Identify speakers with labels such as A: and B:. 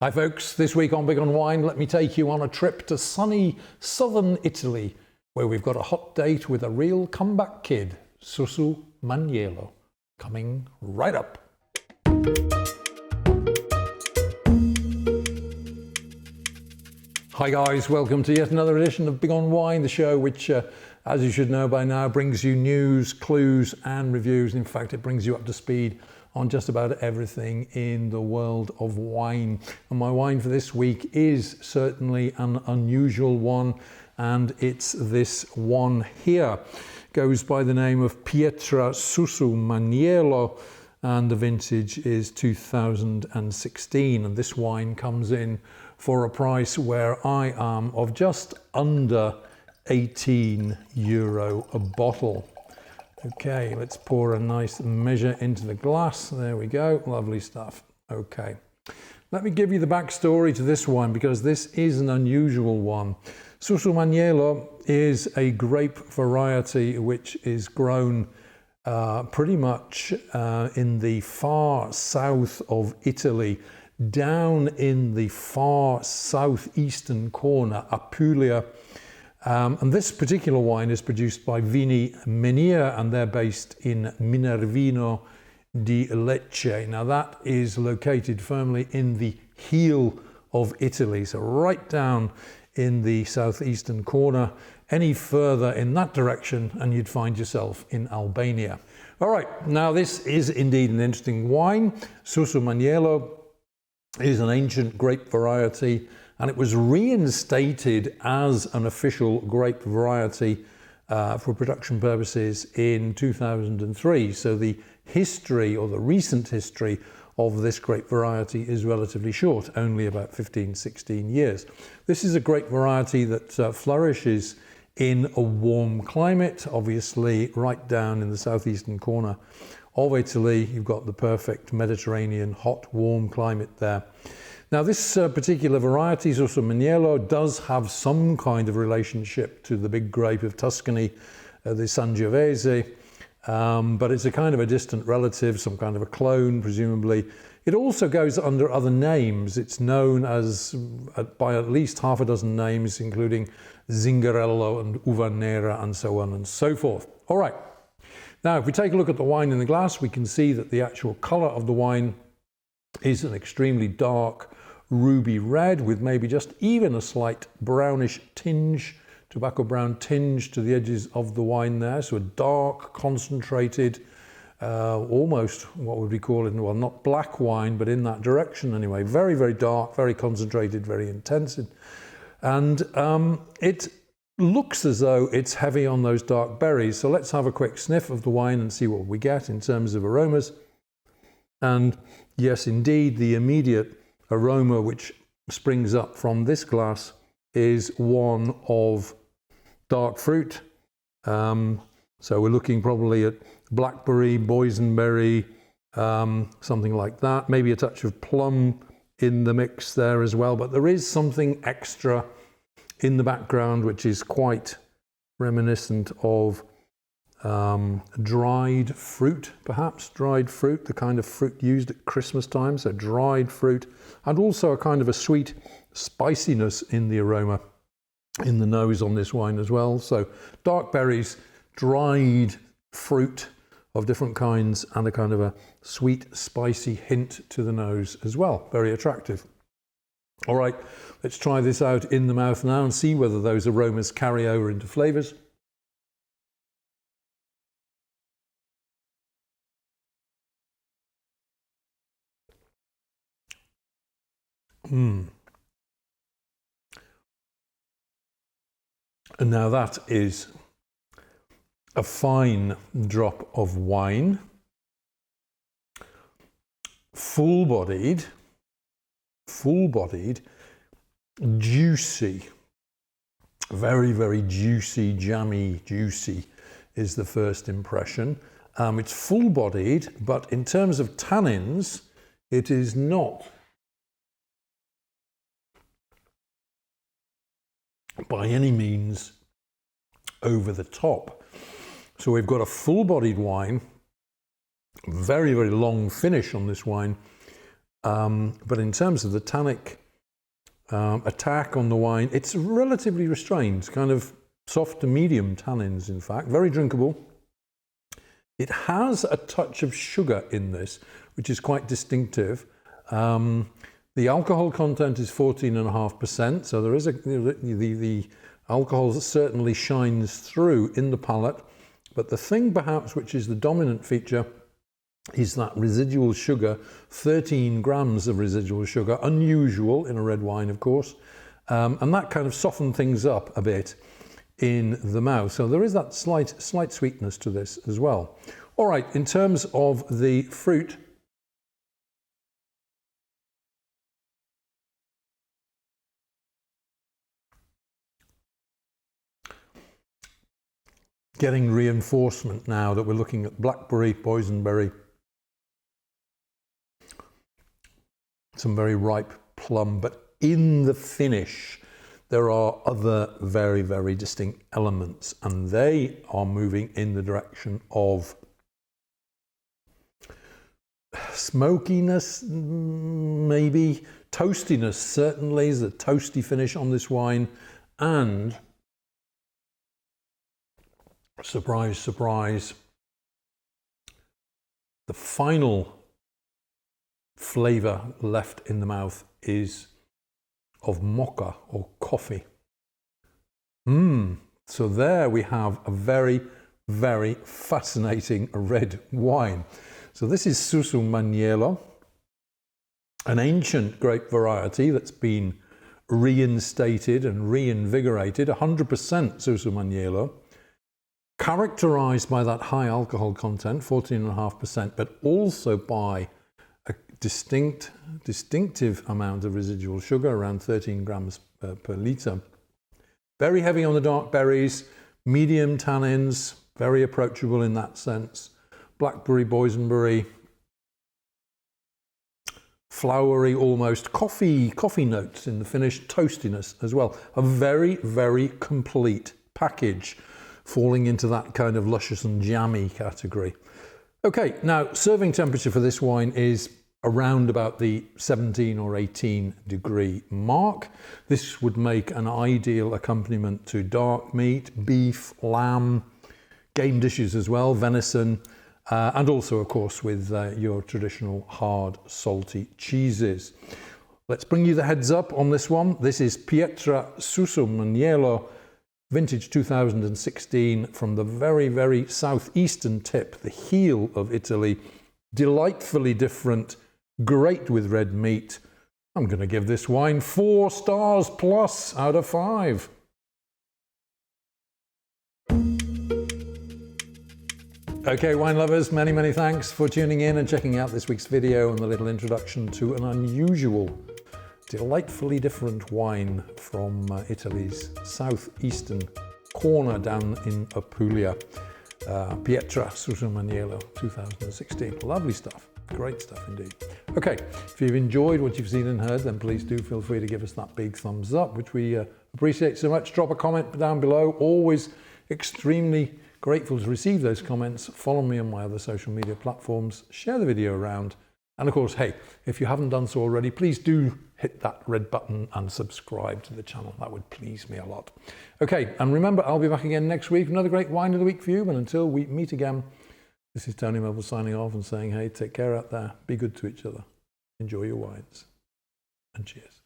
A: Hi folks, this week on Big on Wine, let me take you on a trip to sunny southern Italy, where we've got a hot date with a real comeback kid, Susumaniello, coming right up. Hi guys, welcome to yet another edition of Big on Wine, the show which, as you should know by now, brings you news, clues and reviews. In fact, it brings you up to speed on just about everything in the world of wine. And my wine for this week is certainly an unusual one, and it's this one here. It goes by the name of Pietra Susumaniello, and the vintage is 2016. And this wine comes in for a price where I am of just under €18 a bottle. Okay, let's pour a nice measure into the glass. There we go, lovely stuff. Okay, let me give you the backstory to this wine because this is an unusual one. Susumaniello is a grape variety which is grown pretty much in the far south of Italy, down in the far southeastern corner, Apulia. And this particular wine is produced by Vini Menhir, and they're based in Minervino di Lecce. Now that is located firmly in the heel of Italy, so right down in the southeastern corner. Any further in that direction and you'd find yourself in Albania. All right, now this is indeed an interesting wine. Susumaniello is an ancient grape variety, and it was reinstated as an official grape variety for production purposes in 2003. So the history, or the recent history, of this grape variety is relatively short, only about 15, 16 years. This is a grape variety that flourishes in a warm climate, obviously right down in the southeastern corner of Italy. You've got the perfect Mediterranean, hot, warm climate there. Now this particular variety, Susumaniello, does have some kind of relationship to the big grape of Tuscany, the Sangiovese, but it's a kind of a distant relative, some kind of a clone, presumably. It also goes under other names. It's known as by at least half a dozen names, including Zingarello and Uva Nera and so on and so forth. All right. Now, if we take a look at the wine in the glass, we can see that the actual color of the wine is an extremely dark ruby red with maybe just even a slight brownish tinge, tobacco brown tinge to the edges of the wine there. So a dark, concentrated, almost what would we call it? Well, not black wine, but in that direction anyway. Very, very dark, very concentrated, very intense. And it looks as though it's heavy on those dark berries. So let's have a quick sniff of the wine and see what we get in terms of aromas. And yes, indeed, the immediate aroma which springs up from this glass is one of dark fruit. So we're looking probably at blackberry, boysenberry, something like that. Maybe a touch of plum in the mix there as well. But there is something extra in the background which is quite reminiscent of dried fruit, perhaps dried fruit, the kind of fruit used at Christmas time, so dried fruit, and also a kind of a sweet spiciness in the aroma, in the nose on this wine as well. So dark berries, dried fruit of different kinds, and a kind of a sweet, spicy hint to the nose as well. Very attractive. All right, let's try this out in the mouth now and see whether those aromas carry over into flavors. And now that is a fine drop of wine, full-bodied, juicy, very, very juicy, jammy, juicy is the first impression. It's full-bodied, but in terms of tannins, it is not by any means over the top. So we've got a full-bodied wine, very, very long finish on this wine, But in terms of the tannic attack on the wine, it's relatively restrained, kind of soft to medium tannins, in fact, very drinkable. It has a touch of sugar in this, which is quite distinctive. The alcohol content is 14.5%, so there is the alcohol certainly shines through in the palate. But the thing perhaps which is the dominant feature is that residual sugar, 13 grams of residual sugar, unusual in a red wine, of course, and that kind of softened things up a bit in the mouth. So there is that slight sweetness to this as well. All right, in terms of the fruit, getting reinforcement now that we're looking at blackberry, boysenberry, some very ripe plum, but in the finish there are other very, very distinct elements, and they are moving in the direction of smokiness, maybe toastiness. Certainly is a toasty finish on this wine, and surprise, surprise, the final flavor left in the mouth is of mocha or coffee. So there we have a very, very fascinating red wine. So this is Susumaniello, an ancient grape variety that's been reinstated and reinvigorated, 100% Susumaniello, characterized by that high alcohol content, 14.5%, but also by a distinctive amount of residual sugar, around 13 grams per litre. Very heavy on the dark berries, medium tannins, very approachable in that sense. Blackberry, boysenberry, flowery, almost coffee notes in the finish, toastiness as well. A very, very complete package, falling into that kind of luscious and jammy category. Okay, now serving temperature for this wine is around about the 17 or 18 degree mark. This would make an ideal accompaniment to dark meat, beef, lamb, game dishes as well, venison, and also, of course, with your traditional hard, salty cheeses. Let's bring you the heads up on this one. This is Pietra Susumaniello, vintage 2016, from the very, very southeastern tip, the heel of Italy. Delightfully different, great with red meat. I'm going to give this wine 4 stars plus out of 5. Okay, wine lovers, many, many thanks for tuning in and checking out this week's video and the little introduction to an unusual, delightfully different wine from Italy's southeastern corner down in Apulia. Pietra Susumaniello 2016. Lovely stuff. Great stuff indeed. Okay, if you've enjoyed what you've seen and heard, then please do feel free to give us that big thumbs up, which we appreciate so much. Drop a comment down below. Always extremely grateful to receive those comments. Follow me on my other social media platforms. Share the video around. And of course, hey, if you haven't done so already, please do hit that red button and subscribe to the channel. That would please me a lot. Okay, and remember, I'll be back again next week. Another great wine of the week for you. And until we meet again, this is Tony Melville signing off and saying, hey, take care out there. Be good to each other. Enjoy your wines. And cheers.